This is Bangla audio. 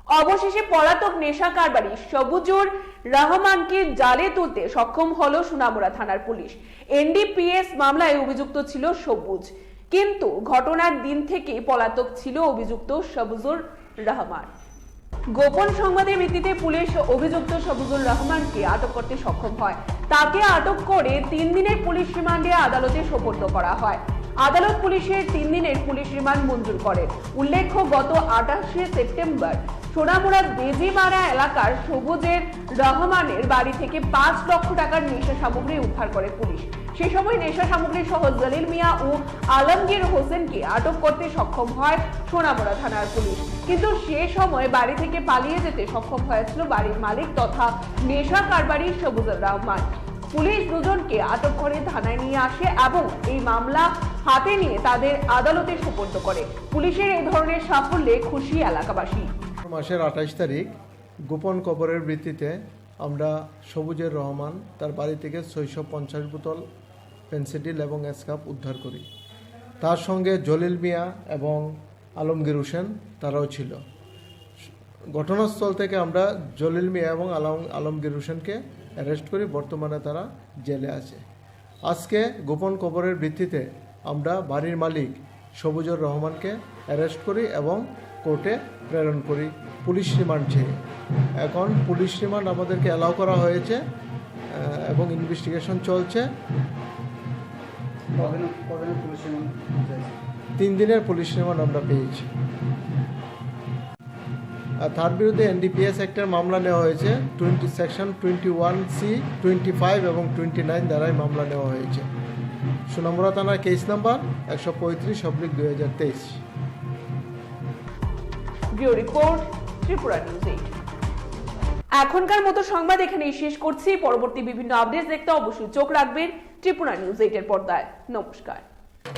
অবশেষে পলাতক নেশা কারবারি সবুজুর রহমানকে জালে তুলতে সক্ষম হলো সোনামুড়া থানার পুলিশ। এনডিপিএস মামলায় অভিযুক্ত ছিল সবুজ, কিন্তু ঘটনার দিন থেকে পলাতক ছিল অভিযুক্ত সবুজুর রহমান। গোপন সংবাদের ভিত্তিতে পুলিশ অভিযুক্ত সবুজুর রহমানকে আটক করতে সক্ষম হয়। তাকে আটক করে 3 দিনের পুলিশ রিমান্ডে আদালতে সোপর্দ করা হয়। আদালত পুলিশের 3 দিনের পুলিশ রিমান্ড মঞ্জুর করেন। উল্লেখ্য, গত 28শে সেপ্টেম্বর সোনামুড়া বেজিমারা এলাকার সবুজের রহমানের বাড়ি থেকে 5 লক্ষ টাকার নেশা সামগ্রী উদ্ধার করে পুলিশ। সে সময় নেশা সামগ্রী সহ জলিল মিয়া ও আলমগীর হোসেনকে আটক করতে সক্ষম হয় সোনামুড়া থানার পুলিশ, কিন্তু সে সময় বাড়ি থেকে পালিয়ে যেতে সক্ষম হয়েছিল বাড়ির মালিক তথা নেশা কারবারি সবুজুর রহমান। পুলিশ দুজনকে আটক করে থানায় নিয়ে আসে এবং এই মামলা হাতে নিয়ে তাদের আদালতে সোপর্দ করে। পুলিশের এই ধরনের সাফল্যে খুশি এলাকাবাসী। মাসের 28 তারিখ গোপন খবরের ভিত্তিতে আমরা সবুজের রহমান তার বাড়ি থেকে 650 বোতল পেন্সিডিল এবং স্কাপ উদ্ধার করি। তার সঙ্গে জলিল মিয়া এবং আলমগীর হোসেন তারাও ছিল। ঘটনাস্থল থেকে আমরা জলিল মিয়া এবং আলমগীর হোসেনকে অ্যারেস্ট করি। বর্তমানে তারা জেলে আছে। আজকে গোপন খবরের ভিত্তিতে আমরা বাড়ির মালিক সবুজুর রহমানকে অ্যারেস্ট করি এবং কোর্টে প্রেরণ করি পুলিশ রিমান্ড চেয়ে। এখন পুলিশ রিমান্ড আমাদেরকে অ্যালাউ করা হয়েছে এবং ইনভেস্টিগেশন চলছে। 3 দিনের পুলিশ রিমান্ড আমরা পেয়েছি। আর তার বিরুদ্ধে এনডিপিএস অ্যাক্টের মামলা নেওয়া হয়েছে। সেকশন 21C, 25 এবং 29 দ্বারাই মামলা নেওয়া হয়েছে। সোনামুড়া থানার case number 135/2023। Bureau report, Tripura news 8। এখনকার মতো সংবাদ এখানেই শেষ করছি। পরবর্তী বিভিন্ন আপডেট দেখতে অবশ্যই চোখ রাখবেন ত্রিপুরা নিউজ 8 এর পর্দায়। নমস্কার।